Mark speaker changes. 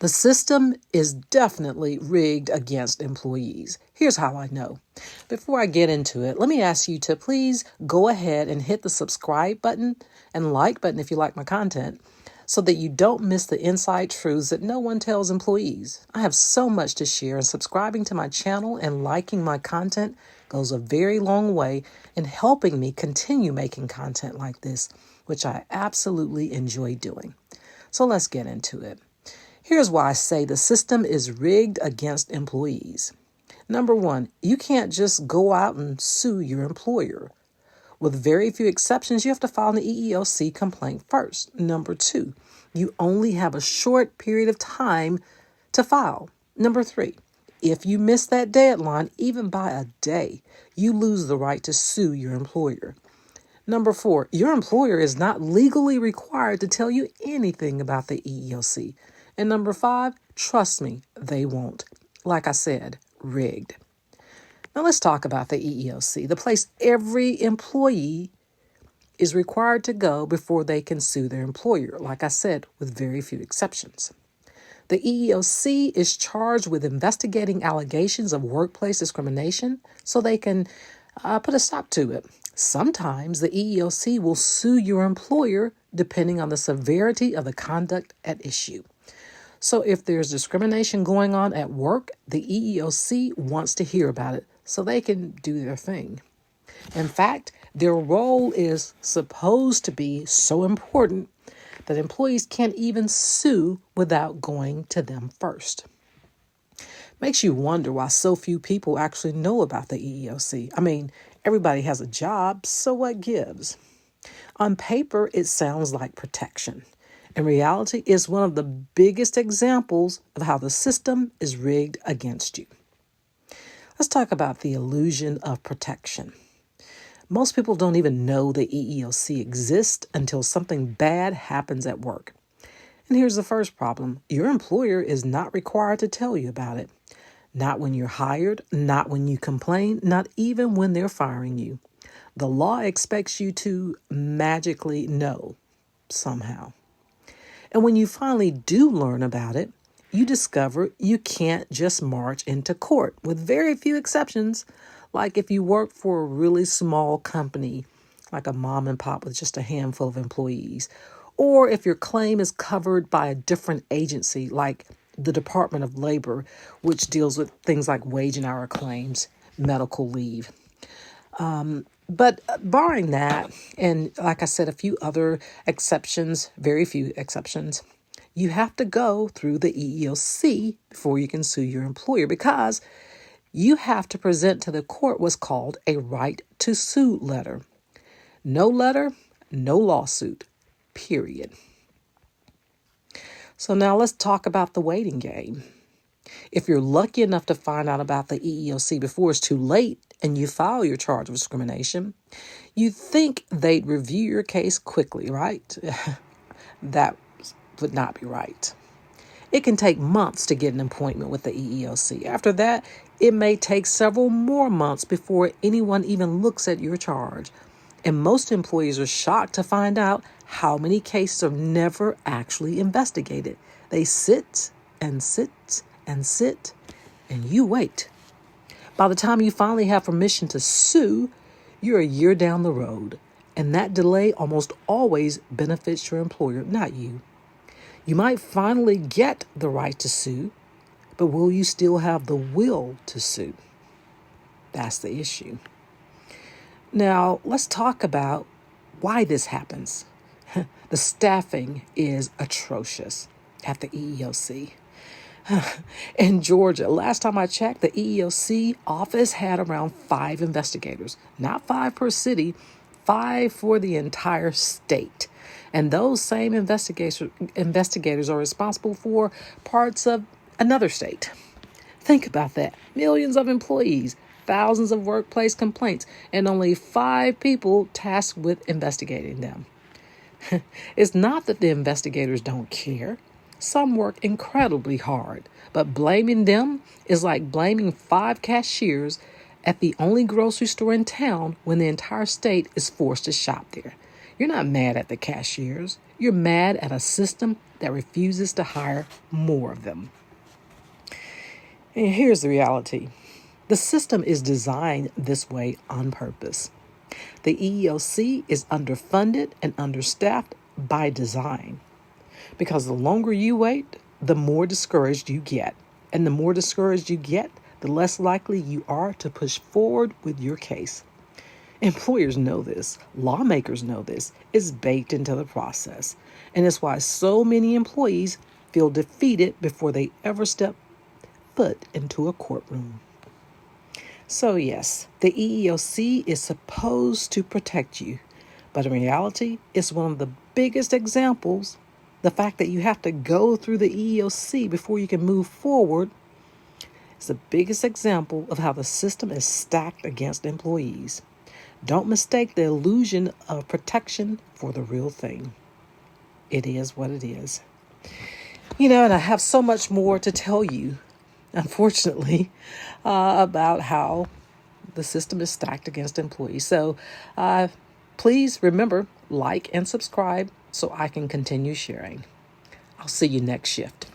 Speaker 1: The system is definitely rigged against employees. Here's how I know. Before I get into it, let me ask you to please go ahead and hit the subscribe button and like button if you like my content, so that you don't miss the inside truths that no one tells employees. I have so much to share, and subscribing to my channel and liking my content goes a very long way in helping me continue making content like this, which I absolutely enjoy doing. So let's get into it. Here's why I say the system is rigged against employees. Number one, you can't just go out and sue your employer. With very few exceptions, you have to file an EEOC complaint first. Number two, you only have a short period of time to file. Number three, if you miss that deadline, even by a day, you lose the right to sue your employer. Number four, your employer is not legally required to tell you anything about the EEOC. And number five, trust me, they won't. Like I said, rigged. Now let's talk about the EEOC, the place every employee is required to go before they can sue their employer, like I said, with very few exceptions. The EEOC is charged with investigating allegations of workplace discrimination so they can put a stop to it. Sometimes the EEOC will sue your employer depending on the severity of the conduct at issue. So if there's discrimination going on at work, the EEOC wants to hear about it so they can do their thing. In fact, their role is supposed to be so important that employees can't even sue without going to them first. Makes you wonder why so few people actually know about the EEOC. I mean, everybody has a job, so what gives? On paper, it sounds like protection. In reality, it's one of the biggest examples of how the system is rigged against you. Let's talk about the illusion of protection. Most people don't even know the EEOC exists until something bad happens at work. And here's the first problem. Your employer is not required to tell you about it. Not when you're hired, not when you complain, not even when they're firing you. The law expects you to magically know somehow. And when you finally do learn about it, you discover you can't just march into court, with very few exceptions, like if you work for a really small company, like a mom and pop with just a handful of employees, or if your claim is covered by a different agency, like the Department of Labor, which deals with things like wage and hour claims, medical leave. But barring that, and like I said, a few other exceptions, very few exceptions, you have to go through the EEOC before you can sue your employer, because you have to present to the court what's called a right to sue letter. No letter, no lawsuit, period. So now let's talk about the waiting game. If you're lucky enough to find out about the EEOC before it's too late and you file your charge of discrimination, you think they'd review your case quickly, right? That would not be right. It can take months to get an appointment with the EEOC. After that, it may take several more months before anyone even looks at your charge. And most employees are shocked to find out how many cases are never actually investigated. They sit and sit and sit, and you wait. By the time you finally have permission to sue, you're a year down the road, and that delay almost always benefits your employer, not you. You might finally get the right to sue, but will you still have the will to sue? That's the issue. Now, let's talk about why this happens. The staffing is atrocious at the EEOC. In Georgia, last time I checked, the EEOC office had around 5 investigators, not 5 per city, 5 for the entire state. And those same investigators are responsible for parts of another state. Think about that. Millions of employees, thousands of workplace complaints, and only 5 people tasked with investigating them. It's not that the investigators don't care. Some work incredibly hard, but blaming them is like blaming 5 cashiers at the only grocery store in town when the entire state is forced to shop there. You're not mad at the cashiers. You're mad at a system that refuses to hire more of them. And here's the reality. The system is designed this way on purpose. The EEOC is underfunded and understaffed by design. Because the longer you wait, the more discouraged you get. And the more discouraged you get, the less likely you are to push forward with your case. Employers know this. Lawmakers know this. It's baked into the process. And it's why so many employees feel defeated before they ever step foot into a courtroom. So yes, the EEOC is supposed to protect you, but in reality, it's one of the biggest examples. The fact that you have to go through the EEOC before you can move forward is the biggest example of how the system is stacked against employees. Don't mistake the illusion of protection for the real thing. It is what it is. And I have so much more to tell you, unfortunately, about how the system is stacked against employees. So please remember, like and subscribe so I can continue sharing. I'll see you next shift.